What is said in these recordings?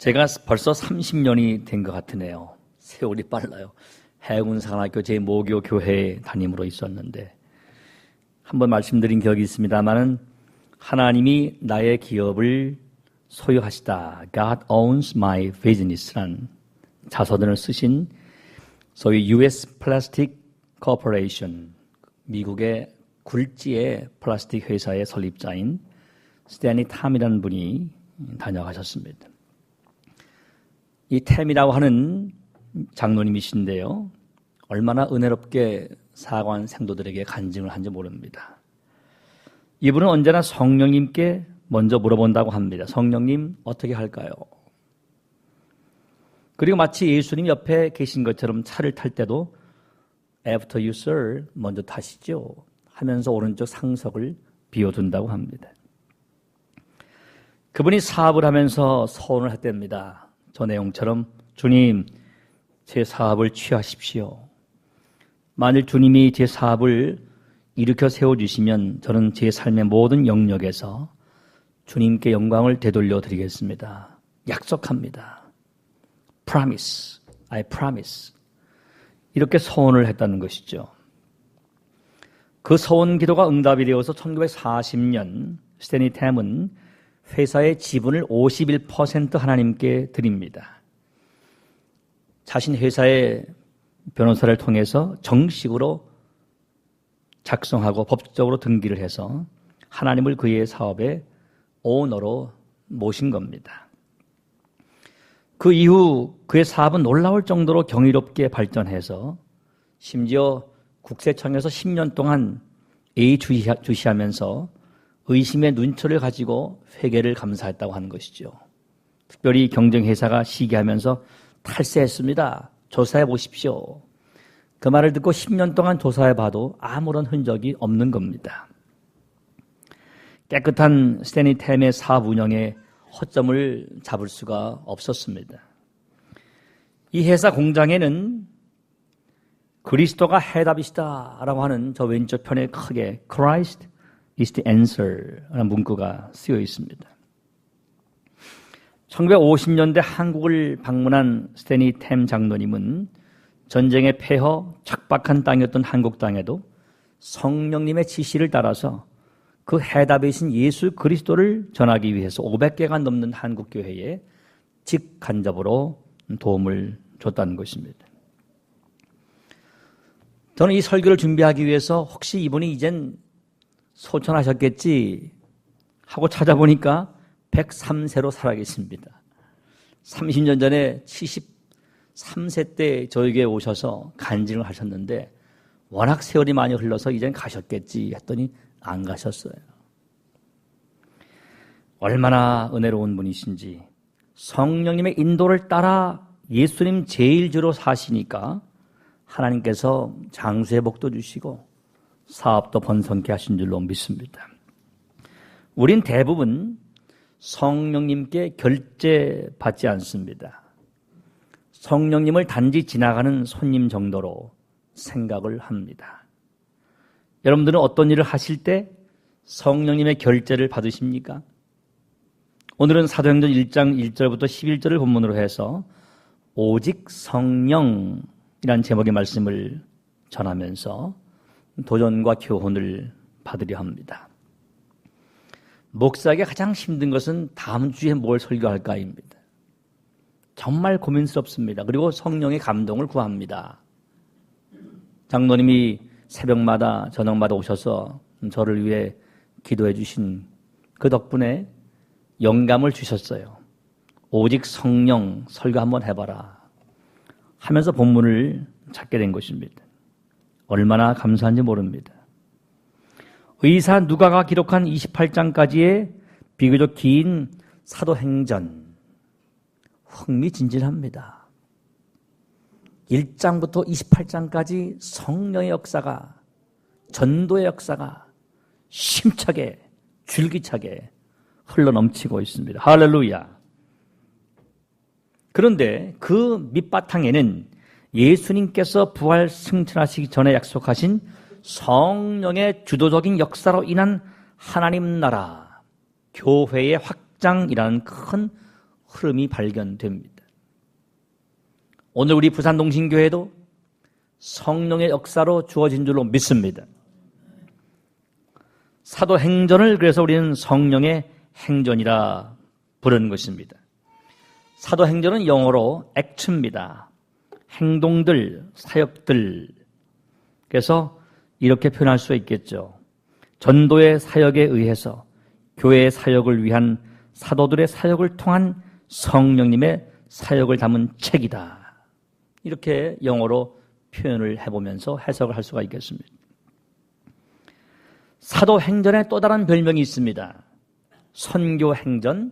제가 벌써 30년이 된 것 같으네요. 세월이 빨라요. 해군사관학교 제5교 교회에 담임으로 있었는데 한번 말씀드린 기억이 있습니다만은 하나님이 나의 기업을 소유하시다. God owns my business란 자서전을 쓰신 소위 US Plastic Corporation, 미국의 굴지의 플라스틱 회사의 설립자인 스탠리 탐이라는 분이 다녀가셨습니다. 이 탐이라고 하는 장로님이신데요. 얼마나 은혜롭게 사관 생도들에게 간증을 한지 모릅니다. 이분은 언제나 성령님께 먼저 물어본다고 합니다. 성령님 어떻게 할까요? 그리고 마치 예수님 옆에 계신 것처럼 차를 탈 때도 After you, sir, 먼저 타시죠 하면서 오른쪽 상석을 비워둔다고 합니다. 그분이 사업을 하면서 서원을 했답니다. 저 내용처럼 주님, 제 사업을 취하십시오. 만일 주님이 제 사업을 일으켜 세워주시면 저는 제 삶의 모든 영역에서 주님께 영광을 되돌려 드리겠습니다. 약속합니다. Promise, I promise. 이렇게 서원을 했다는 것이죠. 그 서원 기도가 응답이 되어서 1940년 스탠리 탐은 회사의 지분을 51% 하나님께 드립니다. 자신 회사의 변호사를 통해서 정식으로 작성하고 법적으로 등기를 해서 하나님을 그의 사업의 오너로 모신 겁니다. 그 이후 그의 사업은 놀라울 정도로 경이롭게 발전해서 심지어 국세청에서 10년 동안 예의주시하면서 의심의 눈초를 가지고 회계를 감사했다고 하는 것이죠. 특별히 경쟁회사가 시기하면서 탈세했습니다. 조사해 보십시오. 그 말을 듣고 10년 동안 조사해 봐도 아무런 흔적이 없는 겁니다. 깨끗한 스탠리 탐의 사업 운영에 허점을 잡을 수가 없었습니다. 이 회사 공장에는 그리스도가 해답이시다라고 하는 저 왼쪽 편에 크게 Christ is the answer 라는 문구가 쓰여 있습니다. 1950년대 한국을 방문한 스탠리 탐 장로님은 전쟁의 폐허, 척박한 땅이었던 한국 땅에도 성령님의 지시를 따라서 그 해답이신 예수 그리스도를 전하기 위해서 500개가 넘는 한국 교회에 직간접으로 도움을 줬다는 것입니다. 저는 이 설교를 준비하기 위해서 혹시 이분이 이젠 소천하셨겠지 하고 찾아보니까 103세로 살아계십니다. 30년 전에 73세 때 저에게 오셔서 간증을 하셨는데 워낙 세월이 많이 흘러서 이젠 가셨겠지 했더니 안 가셨어요. 얼마나 은혜로운 분이신지 성령님의 인도를 따라 예수님 제일주로 사시니까 하나님께서 장수의 복도 주시고 사업도 번성케 하신 줄로 믿습니다. 우린 대부분 성령님께 결제받지 않습니다. 성령님을 단지 지나가는 손님 정도로 생각을 합니다. 여러분들은 어떤 일을 하실 때 성령님의 결제를 받으십니까? 오늘은 사도행전 1장 1절부터 11절을 본문으로 해서 오직 성령이라는 제목의 말씀을 전하면서 도전과 교훈을 받으려 합니다. 목사에게 가장 힘든 것은 다음 주에 뭘 설교할까입니다. 정말 고민스럽습니다. 그리고 성령의 감동을 구합니다. 장로님이 새벽마다 저녁마다 오셔서 저를 위해 기도해 주신 그 덕분에 영감을 주셨어요. 오직 성령 설교 한번 해봐라 하면서 본문을 찾게 된 것입니다. 얼마나 감사한지 모릅니다. 의사 누가가 기록한 28장까지의 비교적 긴 사도행전 흥미진진합니다. 1장부터 28장까지 성령의 역사가, 전도의 역사가 심차게 줄기차게 흘러넘치고 있습니다. 할렐루야. 그런데 그 밑바탕에는 예수님께서 부활 승천하시기 전에 약속하신 성령의 주도적인 역사로 인한 하나님 나라, 교회의 확장이라는 큰 흐름이 발견됩니다. 오늘 우리 부산동신교회도 성령의 역사로 주어진 줄로 믿습니다. 사도행전을 그래서 우리는 성령의 행전이라 부르는 것입니다. 사도행전은 영어로 액츠입니다. 행동들, 사역들. 그래서 이렇게 표현할 수 있겠죠. 전도의 사역에 의해서 교회의 사역을 위한 사도들의 사역을 통한 성령님의 사역을 담은 책이다. 이렇게 영어로 표현을 해보면서 해석을 할 수가 있겠습니다. 사도행전에 또 다른 별명이 있습니다. 선교행전,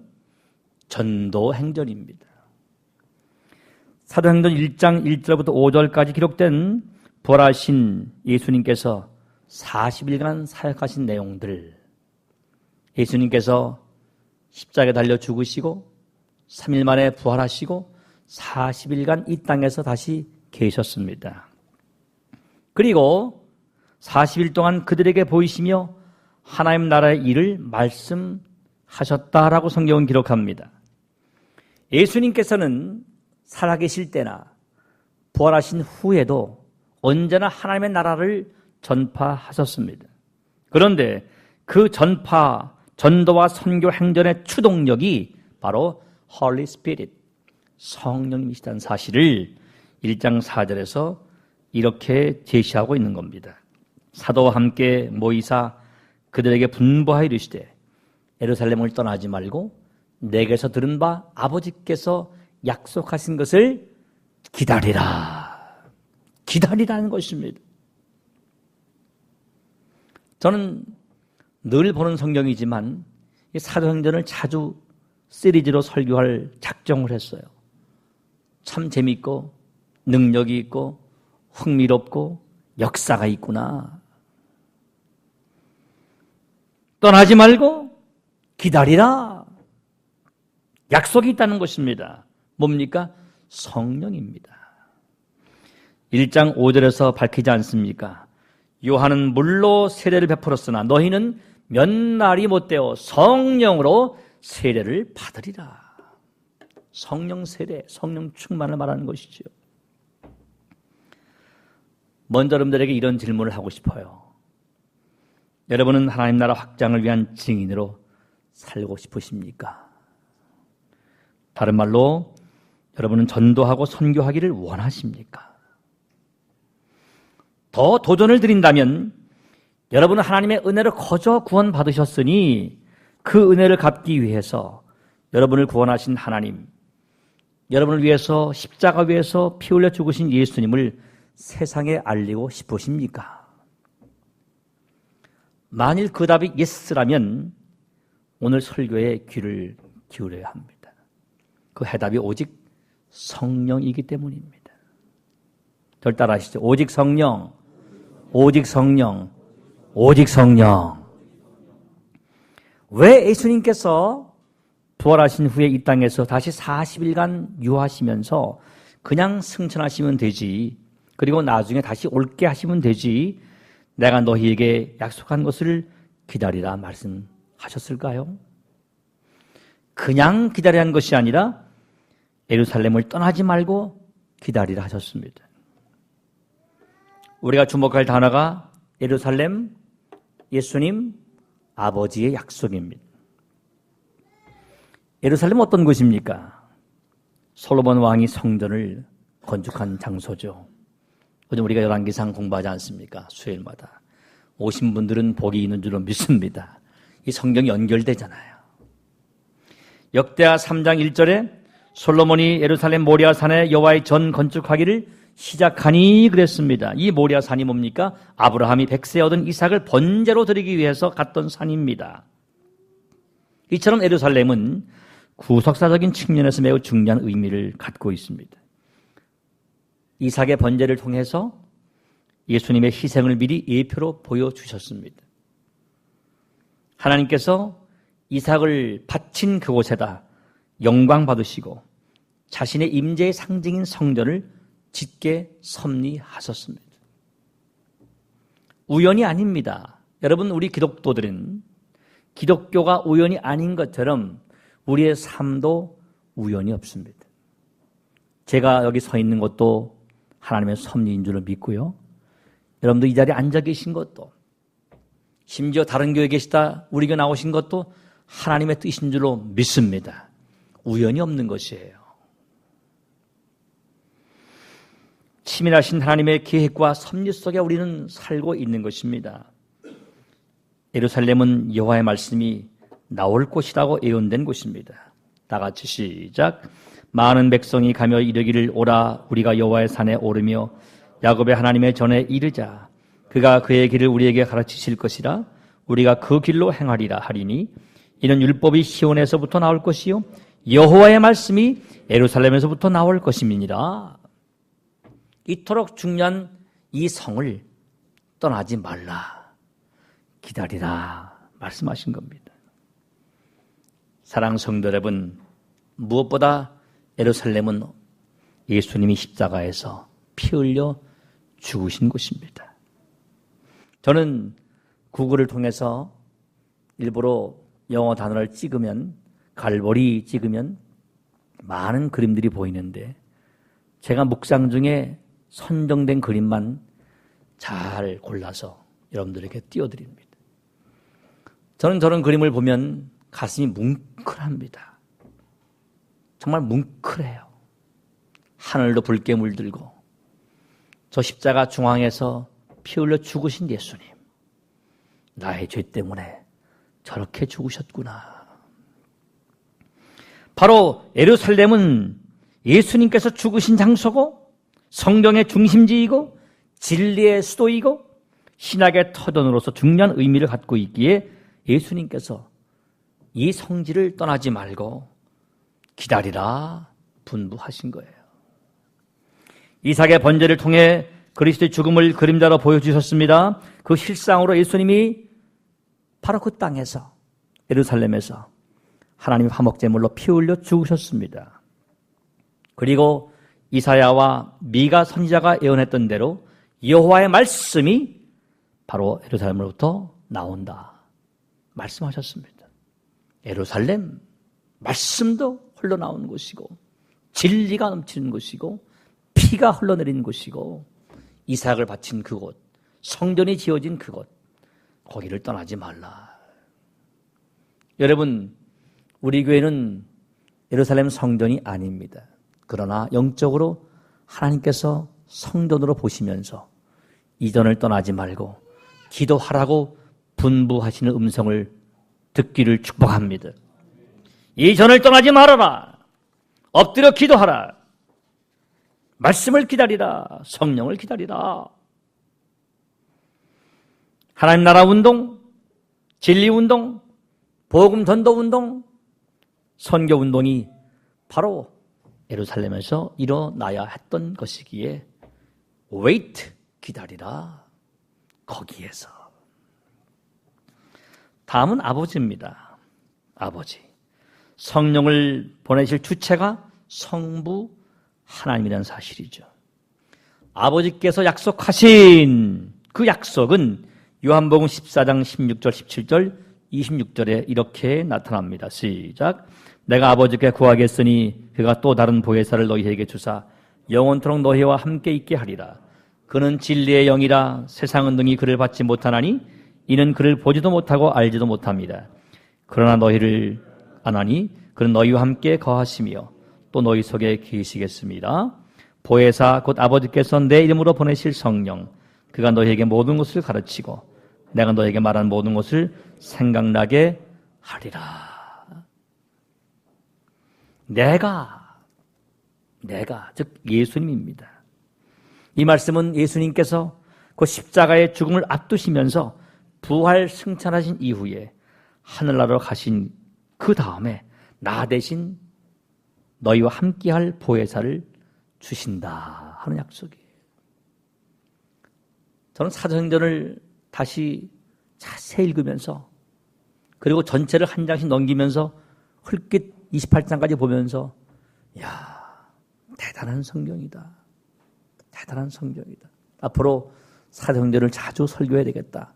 전도행전입니다. 사도행전 1장 1절부터 5절까지 기록된 부활하신 예수님께서 40일간 사역하신 내용들, 예수님께서 십자가에 달려 죽으시고 3일 만에 부활하시고 40일간 이 땅에서 다시 계셨습니다. 그리고 40일 동안 그들에게 보이시며 하나님 나라의 일을 말씀하셨다라고 성경은 기록합니다. 예수님께서는 살아계실 때나 부활하신 후에도 언제나 하나님의 나라를 전파하셨습니다. 그런데 그 전도와 선교 행전의 추동력이 바로 Holy Spirit, 성령님이시다는 사실을 1장 4절에서 이렇게 제시하고 있는 겁니다. 사도와 함께 모이사 그들에게 분부하여 이르시되 예루살렘을 떠나지 말고 내게서 들은 바 아버지께서 약속하신 것을 기다리라. 기다리라는 것입니다. 저는 늘 보는 성경이지만 이 사도행전을 자주 시리즈로 설교할 작정을 했어요. 참 재밌고 능력이 있고 흥미롭고 역사가 있구나. 떠나지 말고 기다리라. 약속이 있다는 것입니다. 뭡니까? 성령입니다. 1장 5절에서 밝히지 않습니까? 요한은 물로 세례를 베풀었으나 너희는 몇 날이 못되어 성령으로 세례를 받으리라. 성령 세례, 성령 충만을 말하는 것이죠. 먼저 여러분들에게 이런 질문을 하고 싶어요. 여러분은 하나님 나라 확장을 위한 증인으로 살고 싶으십니까? 다른 말로 여러분은 전도하고 선교하기를 원하십니까? 더 도전을 드린다면 여러분은 하나님의 은혜를 거저 구원받으셨으니 그 은혜를 갚기 위해서 여러분을 구원하신 하나님, 여러분을 위해서 십자가 위에서 피 흘려 죽으신 예수님을 세상에 알리고 싶으십니까? 만일 그 답이 예스라면 오늘 설교에 귀를 기울여야 합니다. 그 해답이 오직 성령이기 때문입니다. 절 따라하시죠. 오직 성령, 오직 성령, 오직 성령. 왜 예수님께서 부활하신 후에 이 땅에서 다시 40일간 유하시면서 그냥 승천하시면 되지, 그리고 나중에 다시 올게 하시면 되지, 내가 너희에게 약속한 것을 기다리라 말씀하셨을까요? 그냥 기다리라는 것이 아니라 예루살렘을 떠나지 말고 기다리라 하셨습니다. 우리가 주목할 단어가 예루살렘, 예수님, 아버지의 약속입니다. 예루살렘은 어떤 곳입니까? 솔로몬 왕이 성전을 건축한 장소죠. 요즘 우리가 열왕기상 공부하지 않습니까? 수요일마다. 오신 분들은 복이 있는 줄로 믿습니다. 이 성경이 연결되잖아요. 역대하 3장 1절에 솔로몬이 예루살렘 모리아산에 여호와의 전 건축하기를 시작하니 그랬습니다. 이 모리아산이 뭡니까? 아브라함이 백세 얻은 이삭을 번제로 드리기 위해서 갔던 산입니다. 이처럼 예루살렘은 구속사적인 측면에서 매우 중요한 의미를 갖고 있습니다. 이삭의 번제를 통해서 예수님의 희생을 미리 예표로 보여주셨습니다. 하나님께서 이삭을 바친 그곳에다 영광 받으시고 자신의 임재의 상징인 성전을 짓게 섭리하셨습니다. 우연이 아닙니다. 여러분, 우리 기독교들은 기독교가 우연이 아닌 것처럼 우리의 삶도 우연이 없습니다. 제가 여기 서 있는 것도 하나님의 섭리인 줄을 믿고요. 여러분도 이 자리에 앉아 계신 것도, 심지어 다른 교회에 계시다 우리 교회 나오신 것도 하나님의 뜻인 줄로 믿습니다. 우연이 없는 것이에요. 치밀하신 하나님의 계획과 섭리 속에 우리는 살고 있는 것입니다. 예루살렘은 여호와의 말씀이 나올 곳이라고 예언된 곳입니다. 다 같이 시작. 많은 백성이 가며 이르기를 오라 우리가 여호와의 산에 오르며 야곱의 하나님의 전에 이르자. 그가 그의 길을 우리에게 가르치실 것이라. 우리가 그 길로 행하리라 하리니 이는 율법이 시온에서부터 나올 것이요 여호와의 말씀이 예루살렘에서부터 나올 것임이니라. 이토록 중요한 이 성을 떠나지 말라, 기다리라 말씀하신 겁니다. 사랑하는 성도 여러분, 무엇보다 예루살렘은 예수님이 십자가에서 피 흘려 죽으신 곳입니다. 저는 구글을 통해서 일부러 영어 단어를 찍으면, 갈보리 찍으면 많은 그림들이 보이는데 제가 묵상 중에 선정된 그림만 잘 골라서 여러분들에게 띄워드립니다. 저는 저런 그림을 보면 가슴이 뭉클합니다. 정말 뭉클해요. 하늘도 붉게 물들고 저 십자가 중앙에서 피 흘려 죽으신 예수님, 나의 죄 때문에 저렇게 죽으셨구나. 바로 예루살렘은 예수님께서 죽으신 장소고 성경의 중심지이고 진리의 수도이고 신학의 터전으로서 중요한 의미를 갖고 있기에 예수님께서 이 성지를 떠나지 말고 기다리라 분부하신 거예요. 이삭의 번제를 통해 그리스도의 죽음을 그림자로 보여주셨습니다. 그 실상으로 예수님이 바로 그 땅에서, 예루살렘에서 하나님의 화목제물로 피 흘려 죽으셨습니다. 그리고 이사야와 미가 선지자가 예언했던 대로 여호와의 말씀이 바로 예루살렘으로부터 나온다 말씀하셨습니다. 예루살렘, 말씀도 흘러나오는 곳이고 진리가 넘치는 곳이고 피가 흘러내리는 곳이고 이삭을 바친 그곳, 성전이 지어진 그곳, 거기를 떠나지 말라. 여러분, 우리 교회는 예루살렘 성전이 아닙니다. 그러나 영적으로 하나님께서 성전으로 보시면서 이전을 떠나지 말고 기도하라고 분부하시는 음성을 듣기를 축복합니다. 이전을 떠나지 말아라. 엎드려 기도하라. 말씀을 기다리라. 성령을 기다리라. 하나님 나라 운동, 진리 운동, 복음 전도 운동, 선교 운동이 바로 예루살렘에서 일어나야 했던 것이기에 wait, 기다리라. 거기에서. 다음은 아버지입니다. 아버지. 성령을 보내실 주체가 성부 하나님이라는 사실이죠. 아버지께서 약속하신 그 약속은 요한복음 14장 16절, 17절, 26절에 이렇게 나타납니다. 시작. 내가 아버지께 구하겠으니 그가 또 다른 보혜사를 너희에게 주사 영원토록 너희와 함께 있게 하리라. 그는 진리의 영이라. 세상은 능히 그를 받지 못하나니 이는 그를 보지도 못하고 알지도 못합니다. 그러나 너희를 아나니 그는 너희와 함께 거하시며 또 너희 속에 계시겠습니다. 보혜사 곧 아버지께서 내 이름으로 보내실 성령, 그가 너희에게 모든 것을 가르치고 내가 너희에게 말한 모든 것을 생각나게 하리라. 내가 즉 예수님입니다. 이 말씀은 예수님께서 그 십자가의 죽음을 앞두시면서 부활 승천하신 이후에 하늘나라로 가신 그 다음에 나 대신 너희와 함께할 보혜사를 주신다 하는 약속이에요. 저는 사도행전을 다시 자세히 읽으면서 그리고 전체를 한 장씩 넘기면서 흘낏 28장까지 보면서 이야, 대단한 성경이다. 대단한 성경이다. 앞으로 사도행전을 자주 설교해야 되겠다.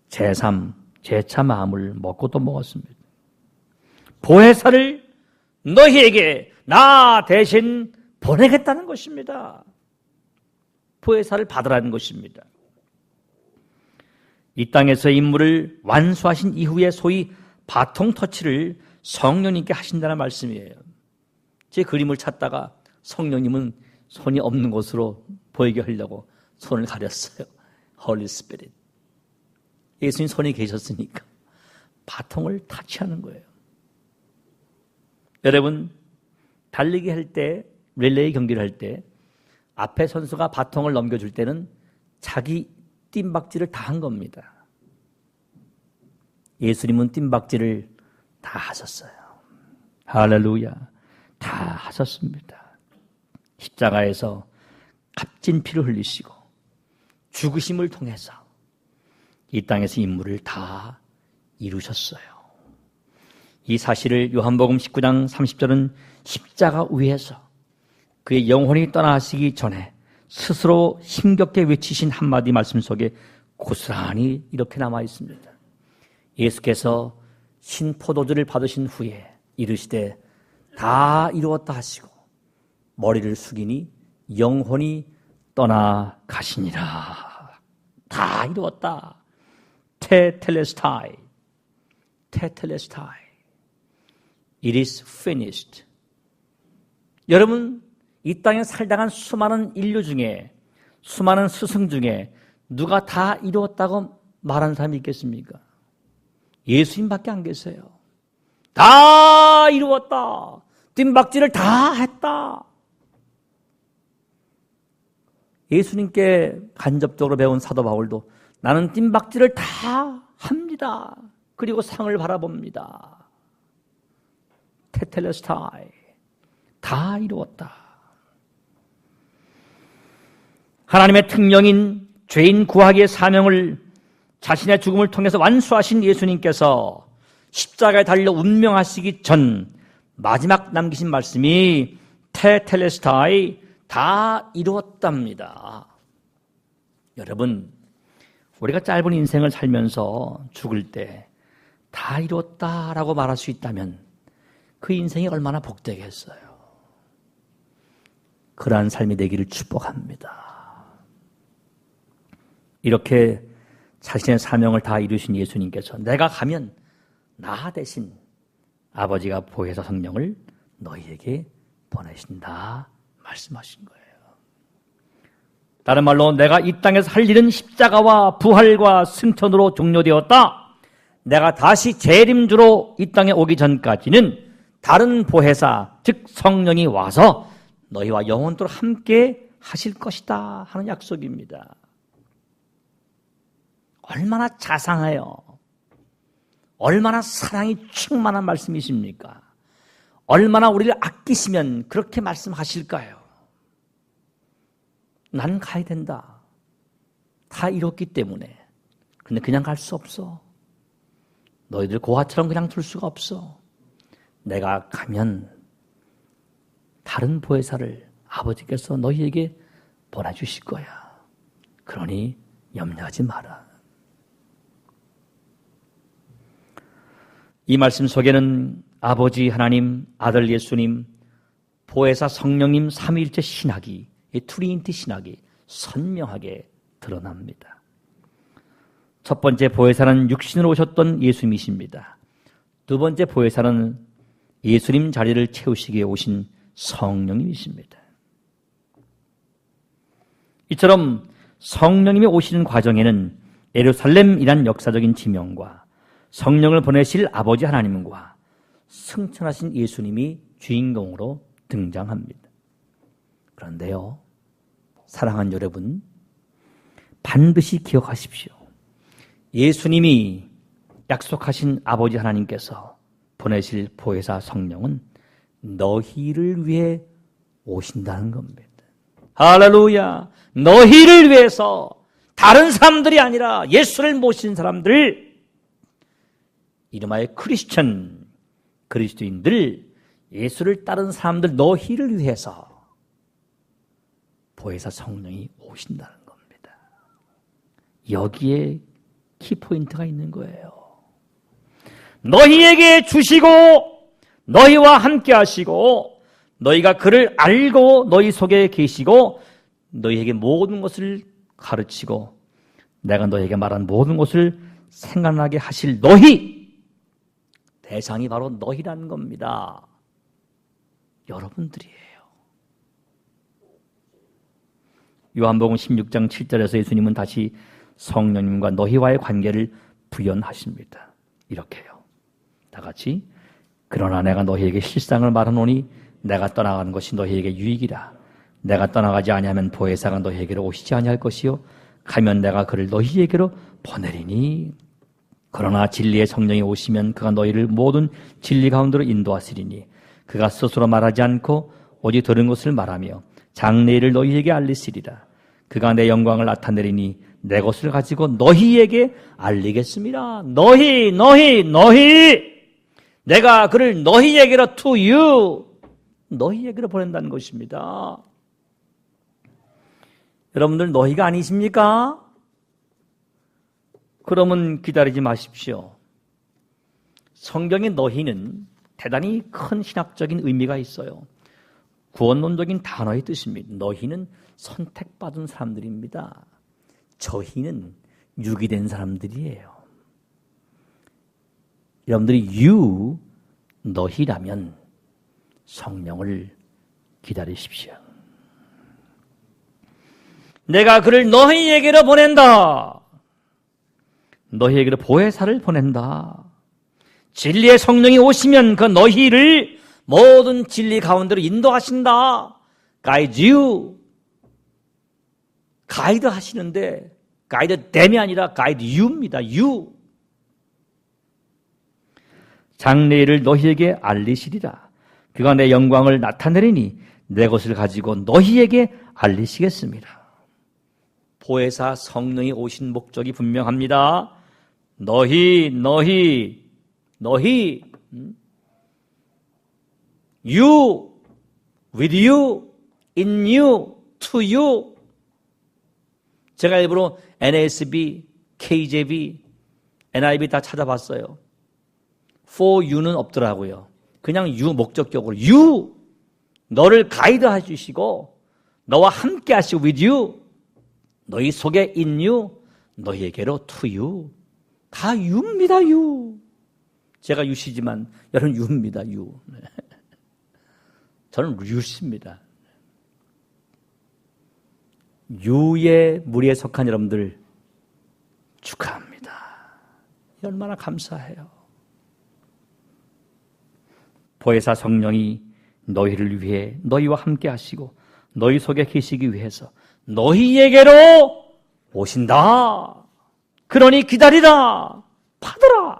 제3, 제4 마음을 먹고 또 먹었습니다. 보혜사를 너희에게 나 대신 보내겠다는 것입니다. 보혜사를 받으라는 것입니다. 이 땅에서의 임무를 완수하신 이후에 소위 바통 터치를 성령님께 하신다는 말씀이에요. 제 그림을 찾다가 성령님은 손이 없는 곳으로 보이게 하려고 손을 가렸어요. Holy Spirit. 예수님 손이 계셨으니까 바통을 타치하는 거예요. 여러분, 달리기 할 때, 릴레이 경기를 할 때 앞에 선수가 바통을 넘겨줄 때는 자기 뜀박질을 다 한 겁니다. 예수님은 뜀박질을 다 하셨어요. 할렐루야. 다 하셨습니다. 십자가에서 값진 피를 흘리시고 죽으심을 통해서 이 땅에서 임무를 다 이루셨어요. 이 사실을 요한복음 19장 30절은 십자가 위에서 그의 영혼이 떠나시기 전에 스스로 힘겹게 외치신 한마디 말씀 속에 고스란히 이렇게 남아 있습니다. 예수께서 신포도주를 받으신 후에 이르시되 다 이루었다 하시고 머리를 숙이니 영혼이 떠나가시니라. 다 이루었다. 테텔레스타이. 테텔레스타이. It is finished. 여러분, 이 땅에 살다간 수많은 인류 중에, 수많은 스승 중에 누가 다 이루었다고 말하는 사람이 있겠습니까? 예수님밖에 안 계세요. 다 이루었다. 뜀박질을 다 했다. 예수님께 간접적으로 배운 사도 바울도 나는 뜀박질을 다 합니다. 그리고 상을 바라봅니다. 테텔레스타이. 다 이루었다. 하나님의 특명인 죄인 구하기의 사명을 자신의 죽음을 통해서 완수하신 예수님께서 십자가에 달려 운명하시기 전 마지막 남기신 말씀이 테텔레스타이, 다 이루었답니다. 여러분, 우리가 짧은 인생을 살면서 죽을 때 다 이루었다라고 말할 수 있다면 그 인생이 얼마나 복되겠어요. 그러한 삶이 되기를 축복합니다. 이렇게 자신의 사명을 다 이루신 예수님께서 내가 가면 나 대신 아버지가 보혜사 성령을 너희에게 보내신다 말씀하신 거예요. 다른 말로 내가 이 땅에서 할 일은 십자가와 부활과 승천으로 종료되었다. 내가 다시 재림주로 이 땅에 오기 전까지는 다른 보혜사, 즉 성령이 와서 너희와 영원토록 함께 하실 것이다 하는 약속입니다. 얼마나 자상해요. 얼마나 사랑이 충만한 말씀이십니까? 얼마나 우리를 아끼시면 그렇게 말씀하실까요? 난 가야 된다. 다 이뤘기 때문에. 근데 그냥 갈 수 없어. 너희들 고아처럼 그냥 둘 수가 없어. 내가 가면 다른 보혜사를 아버지께서 너희에게 보내주실 거야. 그러니 염려하지 마라. 이 말씀 속에는 아버지 하나님, 아들 예수님, 보혜사 성령님 삼위일체 신학이, 이 트리니티 신학이 선명하게 드러납니다. 첫 번째 보혜사는 육신으로 오셨던 예수님이십니다. 두 번째 보혜사는 예수님 자리를 채우시기 위해 오신 성령님이십니다. 이처럼 성령님이 오시는 과정에는 예루살렘이란 역사적인 지명과 성령을 보내실 아버지 하나님과 승천하신 예수님이 주인공으로 등장합니다. 그런데요, 사랑하는 여러분, 반드시 기억하십시오. 예수님이 약속하신 아버지 하나님께서 보내실 보혜사 성령은 너희를 위해 오신다는 겁니다. 할렐루야! 너희를 위해서, 다른 사람들이 아니라 예수를 모신 사람들, 이름하여 크리스천, 그리스도인들, 예수를 따른 사람들, 너희를 위해서 보혜사 성령이 오신다는 겁니다. 여기에 키포인트가 있는 거예요. 너희에게 주시고 너희와 함께 하시고 너희가 그를 알고 너희 속에 계시고 너희에게 모든 것을 가르치고 내가 너희에게 말한 모든 것을 생각나게 하실 너희, 대상이 바로 너희라는 겁니다. 여러분들이에요. 요한복음 16장 7절에서 예수님은 다시 성령님과 너희와의 관계를 부연하십니다. 이렇게요. 다 같이 그러나 내가 너희에게 실상을 말하노니 내가 떠나가는 것이 너희에게 유익이라. 내가 떠나가지 아니하면 보혜사가 너희에게로 오시지 아니할 것이요 가면 내가 그를 너희에게로 보내리니. 그러나 진리의 성령이 오시면 그가 너희를 모든 진리 가운데로 인도하시리니 그가 스스로 말하지 않고 오직 들은 것을 말하며 장래일을 너희에게 알리시리라. 그가 내 영광을 나타내리니 내 것을 가지고 너희에게 알리겠습니다. 너희 내가 그를 너희에게로 to you, 너희에게로 보낸다는 것입니다. 여러분들 너희가 아니십니까? 그러면 기다리지 마십시오. 성경의 너희는 대단히 큰 신학적인 의미가 있어요. 구원론적인 단어의 뜻입니다. 너희는 선택받은 사람들입니다. 저희는 유기된 사람들이에요. 여러분들이 너희라면 성령을 기다리십시오. 내가 그를 너희에게로 보낸다. 너희에게로 보혜사를 보낸다. 진리의 성령이 오시면 그 너희를 모든 진리 가운데로 인도하신다. Guide you. 가이드 하시는데 가이드 댐이 아니라 가이드 you입니다. you. 장래일을 너희에게 알리시리라. 그가 내 영광을 나타내리니 내 것을 가지고 너희에게 알리시겠습니다. 보혜사 성령이 오신 목적이 분명합니다. 너희 you, with you, in you, to you. 제가 일부러 NASB, KJV, NIV 다 찾아봤어요. for you는 없더라고요. 그냥 you 목적격으로 you, 너를 가이드 해주시고 너와 함께 하시고 with you, 너희 속에 in you, 너희에게로 to you. 다 you입니다. you. 제가 유시지만 여러분 유입니다. you. 저는 유씨입니다. 유의 무리에 속한 여러분들 축하합니다. 얼마나 감사해요. 보혜사 성령이 너희를 위해 너희와 함께 하시고 너희 속에 계시기 위해서 너희에게로 오신다. 그러니 기다리라. 받으라.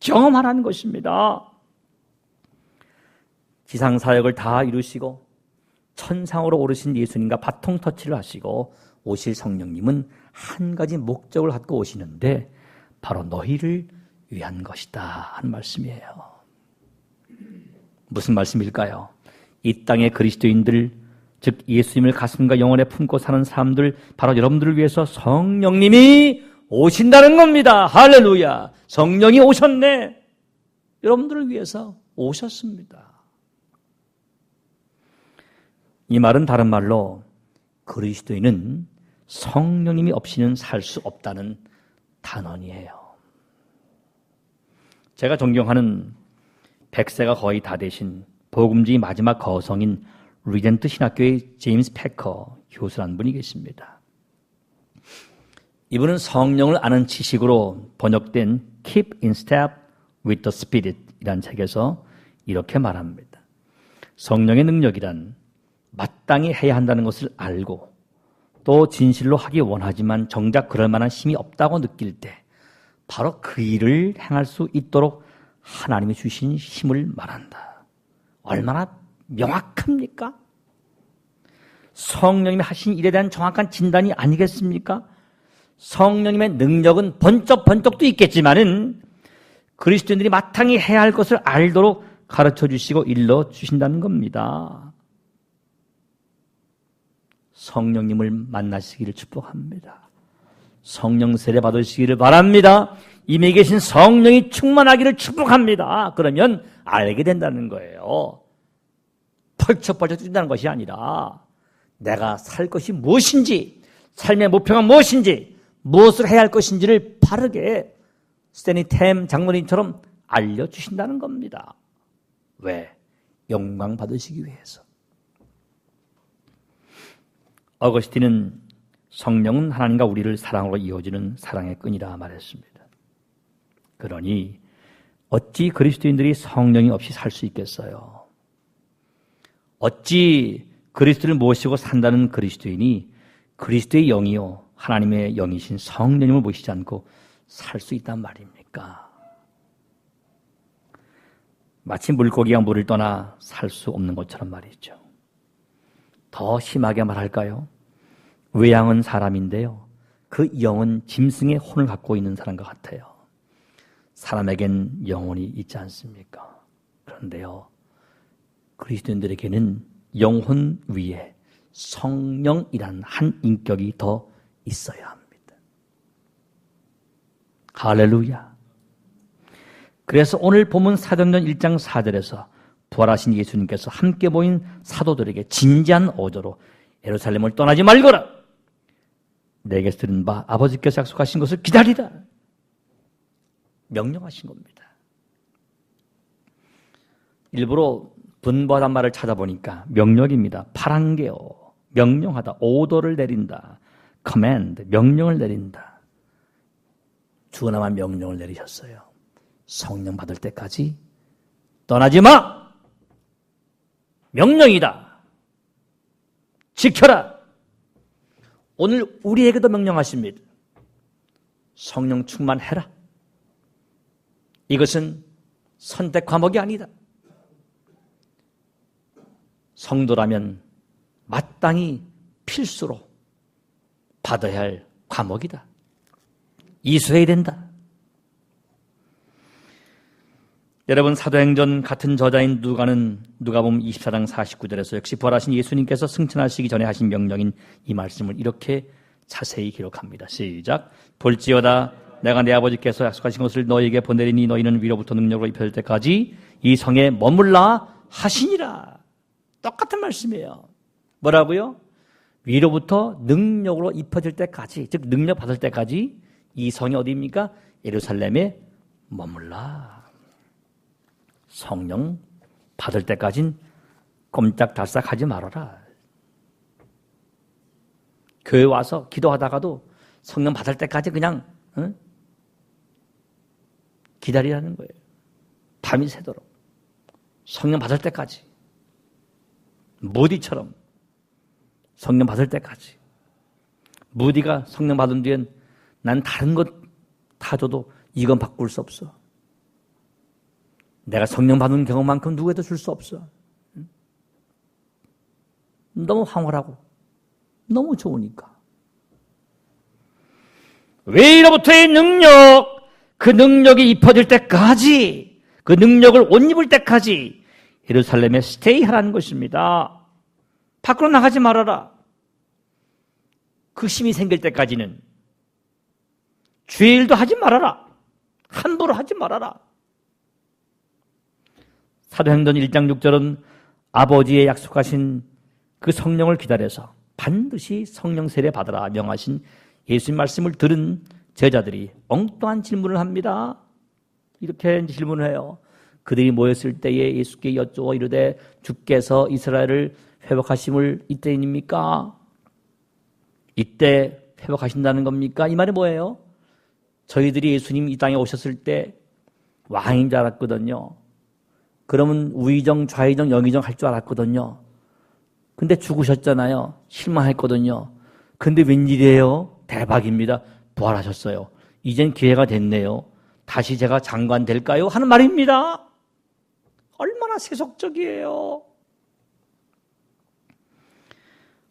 경험하라는 것입니다. 지상사역을 다 이루시고 천상으로 오르신 예수님과 바통 터치를 하시고 오실 성령님은 한 가지 목적을 갖고 오시는데 바로 너희를 위한 것이다 하는 말씀이에요. 무슨 말씀일까요? 이 땅의 그리스도인들, 즉 예수님을 가슴과 영혼에 품고 사는 사람들, 바로 여러분들을 위해서 성령님이 오신다는 겁니다. 할렐루야. 성령이 오셨네. 여러분들을 위해서 오셨습니다. 이 말은 다른 말로 그리스도인은 성령님이 없이는 살 수 없다는 단언이에요. 제가 존경하는 100세가 거의 다 되신 복음주의 마지막 거성인 리젠트 신학교의 제임스 패커 교수라는 분이 계십니다. 이분은 성령을 아는 지식으로 번역된 Keep in Step with the Spirit 이라는 책에서 이렇게 말합니다. 성령의 능력이란 마땅히 해야 한다는 것을 알고 또 진실로 하기 원하지만 정작 그럴 만한 힘이 없다고 느낄 때 바로 그 일을 행할 수 있도록 하나님이 주신 힘을 말한다. 얼마나 명확합니까? 성령님이 하신 일에 대한 정확한 진단이 아니겠습니까? 성령님의 능력은 번쩍번쩍도 있겠지만은 그리스도인들이 마땅히 해야 할 것을 알도록 가르쳐 주시고 일러 주신다는 겁니다. 성령님을 만나시기를 축복합니다. 성령 세례 받으시기를 바랍니다. 임에 계신 성령이 충만하기를 축복합니다. 그러면 알게 된다는 거예요. 펄쩍펄쩍 뛴다는 것이 아니라 내가 살 것이 무엇인지, 삶의 목표가 무엇인지, 무엇을 해야 할 것인지를 바르게 스테니 템 장로님처럼 알려주신다는 겁니다. 왜? 영광 받으시기 위해서. 어거스틴은 성령은 하나님과 우리를 사랑으로 이어지는 사랑의 끈이라 말했습니다. 그러니 어찌 그리스도인들이 성령이 없이 살 수 있겠어요? 어찌 그리스도를 모시고 산다는 그리스도인이 그리스도의 영이요 하나님의 영이신 성령님을 모시지 않고 살 수 있단 말입니까? 마치 물고기가 물을 떠나 살 수 없는 것처럼 말이죠. 더 심하게 말할까요? 외양은 사람인데요, 그 영은 짐승의 혼을 갖고 있는 사람과 같아요. 사람에겐 영혼이 있지 않습니까? 그런데요, 그리스도인들에게는 영혼 위에 성령이란 한 인격이 더 있어야 합니다. 할렐루야. 그래서 오늘 본문 사도행전 1장 4절에서 부활하신 예수님께서 함께 모인 사도들에게 진지한 어조로 예루살렘을 떠나지 말거라, 내게서 들은 바 아버지께서 약속하신 것을 기다리라 명령하신 겁니다. 일부러 분부하단 말을 찾아보니까 명령입니다. 파랑게요, 명령하다, 오더를 내린다, command, 명령을 내린다. 주나만 명령을 내리셨어요. 성령 받을 때까지 떠나지 마! 명령이다. 지켜라. 오늘 우리에게도 명령하십니다. 성령 충만해라. 이것은 선택 과목이 아니다. 성도라면 마땅히 필수로 받아야 할 과목이다. 이수해야 된다. 여러분, 사도행전 같은 저자인 누가복음 24장 49절에서 역시 부활하신 예수님께서 승천하시기 전에 하신 명령인 이 말씀을 이렇게 자세히 기록합니다. 시작. 볼지어다 내가 내 아버지께서 약속하신 것을 너희에게 보내리니 너희는 위로부터 능력으로 입혀질 때까지 이 성에 머물라 하시니라. 똑같은 말씀이에요. 뭐라고요? 위로부터 능력으로 입혀질 때까지, 즉 능력 받을 때까지 이 성이 어디입니까? 예루살렘에 머물라. 성령 받을 때까진 꼼짝달싹 하지 말아라. 교회 와서 기도하다가도 성령 받을 때까지 그냥 기다리라는 거예요. 밤이 새도록 성령 받을 때까지, 무디처럼 성령 받을 때까지. 무디가 성령 받은 뒤엔 난 다른 것 다 줘도 이건 바꿀 수 없어. 내가 성령 받은 경험만큼 누구에도 줄 수 없어. 너무 황홀하고 너무 좋으니까. 위로부터의 능력, 그 능력이 입혀질 때까지, 그 능력을 옷 입을 때까지 예루살렘에 스테이하라는 것입니다. 밖으로 나가지 말아라. 그 힘이 생길 때까지는 죄일도 하지 말아라. 함부로 하지 말아라. 사도행전 1장 6절은 아버지의 약속하신 그 성령을 기다려서 반드시 성령 세례 받으라 명하신 예수님 말씀을 들은 제자들이 엉뚱한 질문을 합니다. 이렇게 질문을 해요. 그들이 모였을 때에 예수께 여쭈어 이르되 주께서 이스라엘을 회복하심을 이때입니까? 이때 회복하신다는 겁니까? 이 말이 뭐예요? 저희들이 예수님 이 땅에 오셨을 때 왕인 줄 알았거든요. 그러면 우의정, 좌의정, 영의정 할 줄 알았거든요. 근데 죽으셨잖아요. 실망했거든요. 근데 웬일이에요? 대박입니다. 부활하셨어요. 이젠 기회가 됐네요. 다시 제가 장관 될까요? 하는 말입니다. 얼마나 세속적이에요.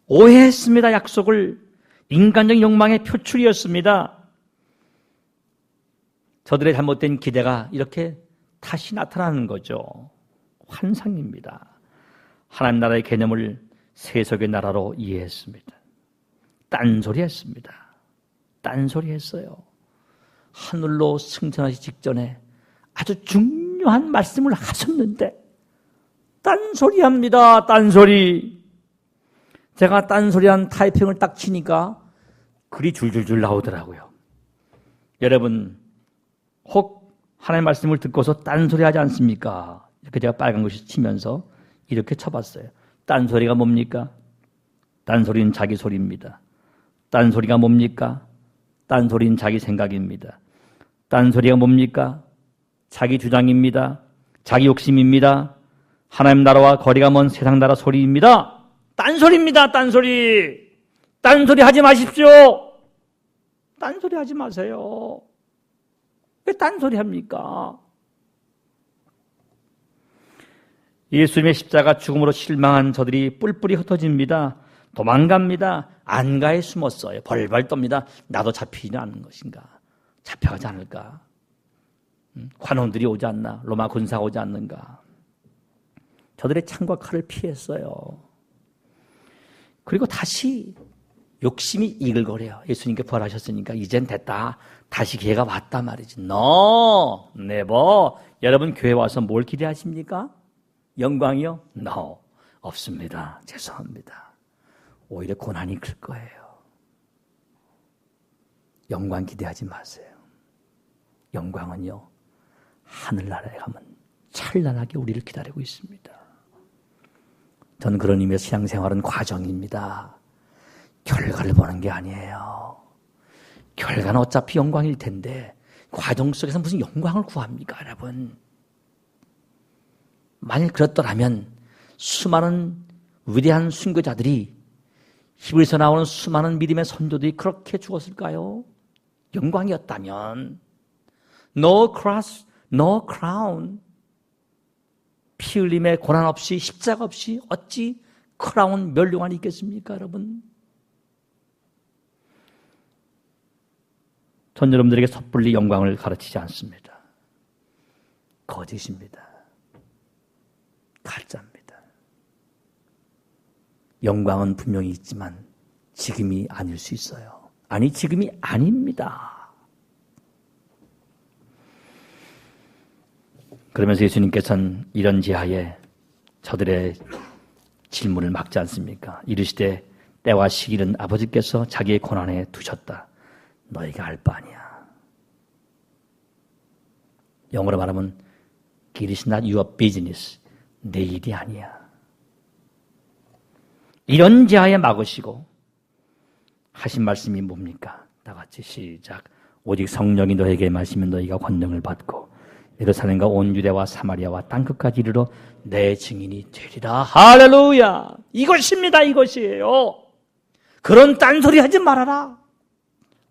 오해했습니다. 약속을. 인간적 욕망의 표출이었습니다. 저들의 잘못된 기대가 이렇게 다시 나타나는 거죠. 환상입니다. 하나님 나라의 개념을 세속의 나라로 이해했습니다. 딴소리 했습니다. 딴소리 했어요. 하늘로 승천하기 직전에 아주 중요한 말씀을 하셨는데 딴소리 합니다. 딴소리. 제가 딴소리한 타이핑을 딱 치니까 글이 줄줄줄 나오더라고요. 여러분 혹 하나님의 말씀을 듣고서 딴소리 하지 않습니까? 이렇게 제가 빨간 글씨 치면서 이렇게 쳐봤어요. 딴소리가 뭡니까? 딴소리는 자기 소리입니다. 딴소리가 뭡니까? 딴소리는 자기 생각입니다. 딴소리가 뭡니까? 자기 주장입니다. 자기 욕심입니다. 하나님 나라와 거리가 먼 세상 나라 소리입니다. 딴소리입니다. 딴소리. 딴소리 하지 마십시오. 딴소리 하지 마세요. 왜 딴소리 합니까? 예수님의 십자가 죽음으로 실망한 저들이 뿔뿔이 흩어집니다. 도망갑니다. 안가에 숨었어요. 벌벌 떱니다. 나도 잡히지 않는 것인가? 잡혀가지 않을까? 관원들이 오지 않나? 로마 군사가 오지 않는가? 저들의 창과 칼을 피했어요. 그리고 다시 욕심이 이글거려요. 예수님께 부활하셨으니까 이젠 됐다. 다시 기회가 왔단 말이지. No, never. 여러분 교회 와서 뭘 기대하십니까? 영광이요? No, 없습니다. 죄송합니다. 오히려 고난이 클 거예요. 영광 기대하지 마세요. 영광은요, 하늘나라에 가면 찬란하게 우리를 기다리고 있습니다. 저는 그런 의미에서 신앙생활은 과정입니다. 결과를 보는 게 아니에요. 결과는 어차피 영광일 텐데 과정 속에서 무슨 영광을 구합니까, 여러분? 만일 그렇더라면 수많은 위대한 순교자들이 히브리서 나오는 수많은 믿음의 선조들이 그렇게 죽었을까요? 영광이었다면 No cross, no crown. 피 흘림의 고난 없이 십자가 없이 어찌 크라운 멸류관이 있겠습니까, 여러분? 전 여러분들에게 섣불리 영광을 가르치지 않습니다. 거짓입니다. 가짜입니다. 영광은 분명히 있지만 지금이 아닐 수 있어요. 아니, 지금이 아닙니다. 그러면서 예수님께서는 이런 지하에 저들의 질문을 막지 않습니까? 이르시되 때와 시기는 아버지께서 자기의 고난에 두셨다. 너희가 알 바 아니야. 영어로 말하면 It is not your business. 내 일이 아니야. 이런 지하에 막으시고 하신 말씀이 뭡니까? 다 같이 시작. 오직 성령이 너에게 마시면 너희가 권능을 받고 예루살렘과 온 유대와 사마리아와 땅끝까지 이르러 내 증인이 되리라. 할렐루야. 이것입니다. 이것이에요. 그런 딴소리 하지 말아라.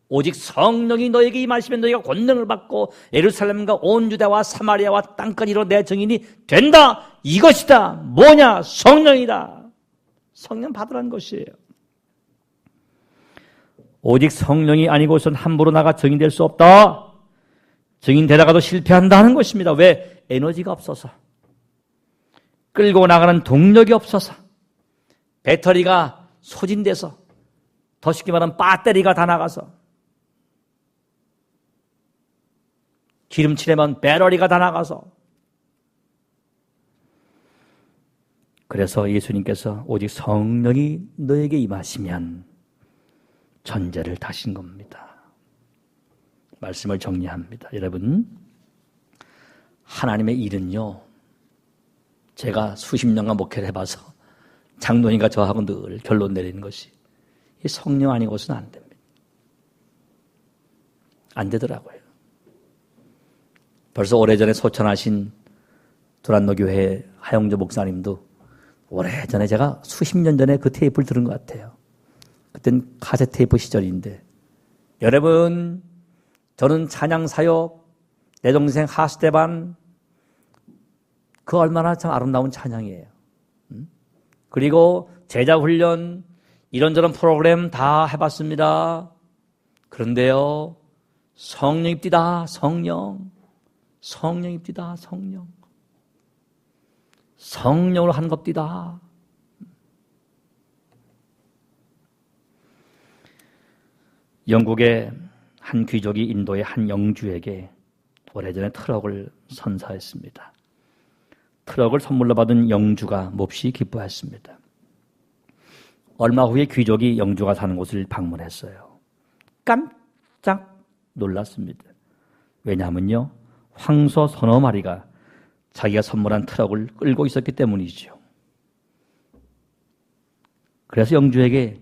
오직 성령이 너에게 임하시면 너희가 권능을 받고 예루살렘과 온 유대와 사마리아와 땅끝까지 이르러 내 증인이 된다. 이것이다. 뭐냐? 성령이다. 성령 받으라는 것이에요. 오직 성령이 아니고선 함부로 나가 증인될 수 없다. 증인 되다가도 실패한다는 것입니다. 왜? 에너지가 없어서. 끌고 나가는 동력이 없어서. 배터리가 소진돼서. 더 쉽게 말하면 배터리가 다 나가서. 기름칠하면 배터리가 다 나가서. 그래서 예수님께서 오직 성령이 너에게 임하시면 전제를 다신 겁니다. 말씀을 정리합니다. 여러분, 하나님의 일은요, 제가 수십 년간 목회를 해봐서 장로님과 저하고 늘 결론 내리는 것이 이 성령 아니고서는 안 됩니다. 안 되더라고요. 벌써 오래전에 소천하신 두란노 교회 하영조 목사님도 오래전에 제가 수십 년 전에 그 테이프를 들은 것 같아요. 그땐 카세트 테이프 시절인데, 여러분, 저는 찬양사역, 내 동생 하스테반, 그 얼마나 참 아름다운 찬양이에요. 그리고 제자훈련, 이런저런 프로그램 다 해봤습니다. 그런데요, 성령입디다, 성령. 성령입디다, 성령. 성령으로 한 겁디다. 영국의 한 귀족이 인도의 한 영주에게 오래전에 트럭을 선사했습니다. 트럭을 선물로 받은 영주가 몹시 기뻐했습니다. 얼마 후에 귀족이 영주가 사는 곳을 방문했어요. 깜짝 놀랐습니다. 왜냐하면요, 황소 서너 마리가 자기가 선물한 트럭을 끌고 있었기 때문이죠. 그래서 영주에게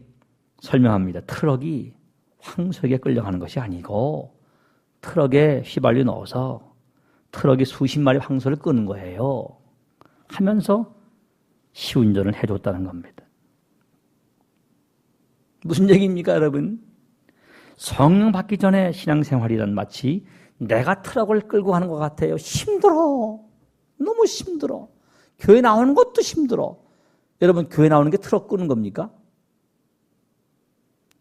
설명합니다. 트럭이 황소에게 끌려가는 것이 아니고 트럭에 휘발유 넣어서 트럭이 수십 마리 황소를 끄는 거예요 하면서 시운전을 해줬다는 겁니다. 무슨 얘기입니까, 여러분? 성령 받기 전에 신앙생활이란 마치 내가 트럭을 끌고 가는 것 같아요. 힘들어. 너무 힘들어. 교회 나오는 것도 힘들어. 여러분, 교회 나오는 게 트럭 끄는 겁니까?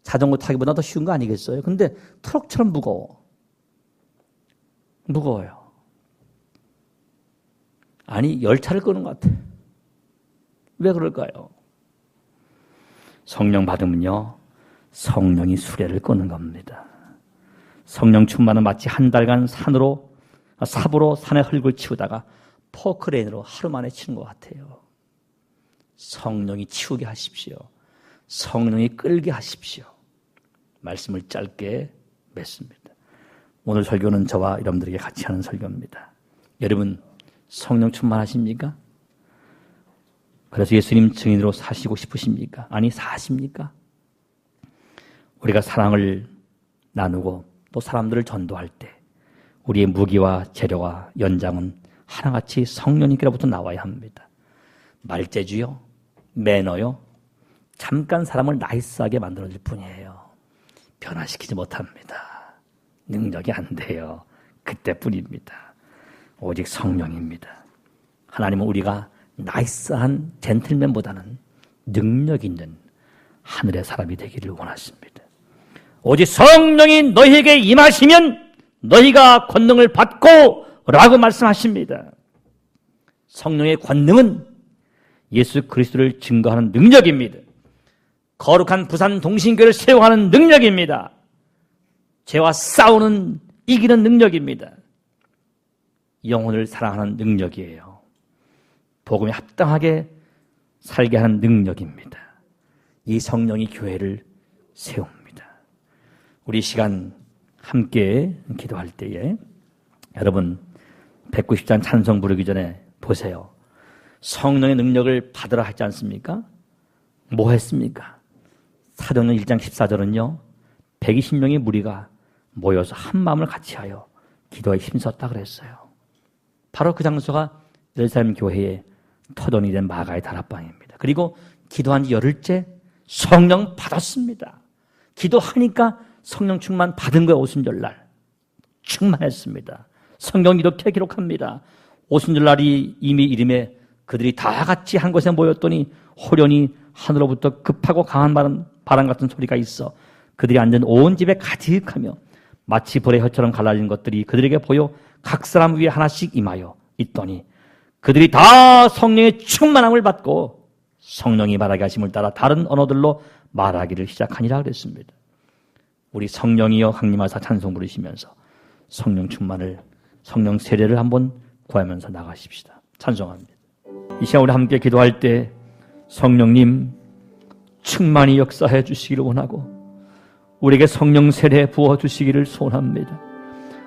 자전거 타기보다 더 쉬운 거 아니겠어요? 근데 트럭처럼 무거워요. 아니, 열차를 끄는 것 같아. 왜 그럴까요? 성령 받으면요, 성령이 수레를 끄는 겁니다. 성령 충만은 마치 한 달간 삽으로 산의 흙을 치우다가 포크레인으로 하루 만에 치는 것 같아요. 성령이 치우게 하십시오. 성령이 끌게 하십시오. 말씀을 짧게 맺습니다. 오늘 설교는 저와 여러분들에게 같이 하는 설교입니다. 여러분, 성령 충만하십니까? 그래서 예수님 증인으로 사시고 싶으십니까? 아니, 사십니까? 우리가 사랑을 나누고 또 사람들을 전도할 때 우리의 무기와 재료와 연장은 하나같이 성령님께로부터 나와야 합니다. 말재주요, 매너요, 잠깐 사람을 나이스하게 만들어줄 뿐이에요. 변화시키지 못합니다. 능력이 안 돼요. 그때뿐입니다. 오직 성령입니다. 하나님은 우리가 나이스한 젠틀맨보다는 능력 있는 하늘의 사람이 되기를 원하십니다. 오직 성령이 너희에게 임하시면 너희가 권능을 받고 라고 말씀하십니다. 성령의 권능은 예수 그리스도를 증거하는 능력입니다. 거룩한 부산 동신교를 세워가는 능력입니다. 죄와 싸우는 이기는 능력입니다. 영혼을 사랑하는 능력이에요. 복음에 합당하게 살게 하는 능력입니다. 이 성령이 교회를 세웁니다. 우리 시간 함께 기도할 때에 여러분 190장 찬송 부르기 전에 보세요. 성령의 능력을 받으라 하지 않습니까? 뭐 했습니까? 사도행전 1장 14절은요 120명의 무리가 모여서 한 마음을 같이 하여 기도에 힘썼다 그랬어요. 바로 그 장소가 예루살렘 교회의 터전이 된 마가의 다락방입니다. 그리고 기도한 지 열흘째 성령 받았습니다. 기도하니까 성령 충만 받은 거예요. 오순절날 충만했습니다. 성경이 이렇게 기록합니다. 오순절날이 이미 이름에 그들이 다 같이 한 곳에 모였더니 호련히 하늘로부터 급하고 강한 바람 같은 소리가 있어 그들이 앉은 온 집에 가득하며 마치 불의 혀처럼 갈라진 것들이 그들에게 보여 각 사람 위에 하나씩 임하여 있더니 그들이 다 성령의 충만함을 받고 성령이 말하게 하심을 따라 다른 언어들로 말하기를 시작하니라 그랬습니다. 우리 성령이여 강림하사 찬송 부르시면서 성령 충만을, 성령 세례를 한번 구하면서 나가십시다. 찬송합니다. 이 시간 우리 함께 기도할 때 성령님 충만히 역사해 주시기를 원하고 우리에게 성령 세례 부어주시기를 소원합니다.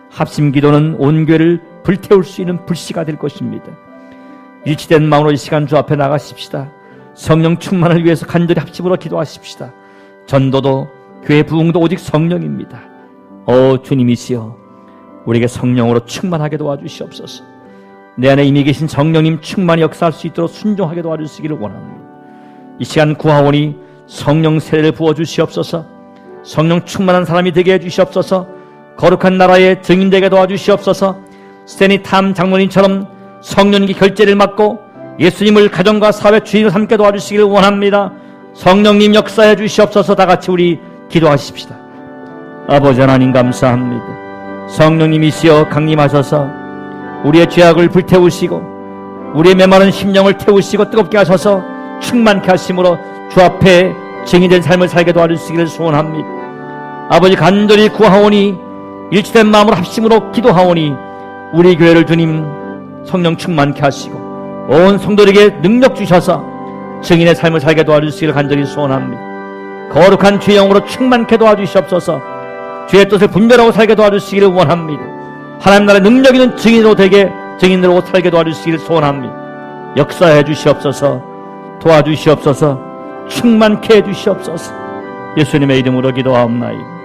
합심 기도는 온 교회를 불태울 수 있는 불씨가 될 것입니다. 일치된 마음으로 이 시간 주 앞에 나가십시다. 성령 충만을 위해서 간절히 합심으로 기도하십시다. 전도도 교회 부흥도 오직 성령입니다. 주님이시여 우리에게 성령으로 충만하게 도와주시옵소서. 내 안에 이미 계신 성령님 충만히 역사할 수 있도록 순종하게 도와주시기를 원합니다. 이 시간 구하오니 성령 세례를 부어주시옵소서. 성령 충만한 사람이 되게 해주시옵소서. 거룩한 나라의 증인 되게 도와주시옵소서. 스테니 탐 장로님처럼 성령님께 결제를 맡고 예수님을 가정과 사회 주인으로 삼게 도와주시기를 원합니다. 성령님 역사해 주시옵소서. 다 같이 우리 기도하십시다. 아버지 하나님 감사합니다. 성령님이시여 강림하셔서 우리의 죄악을 불태우시고 우리의 메마른 심령을 태우시고 뜨겁게 하셔서 충만케 하심으로 주 앞에 증인된 삶을 살게 도와주시기를 소원합니다. 아버지 간절히 구하오니 일치된 마음으로 합심으로 기도하오니 우리 교회를 주님 성령 충만케 하시고 온 성도들에게 능력 주셔서 증인의 삶을 살게 도와주시기를 간절히 소원합니다. 거룩한 주의 영으로 충만케 도와주시옵소서. 주의 뜻을 분별하고 살게 도와주시기를 원합니다. 하나님 나라의 능력 있는 증인으로 되게 증인으로 살게 도와주시기를 소원합니다. 역사해 주시옵소서. 도와주시옵소서. 충만케 해 주시옵소서. 예수님의 이름으로 기도하옵나이다.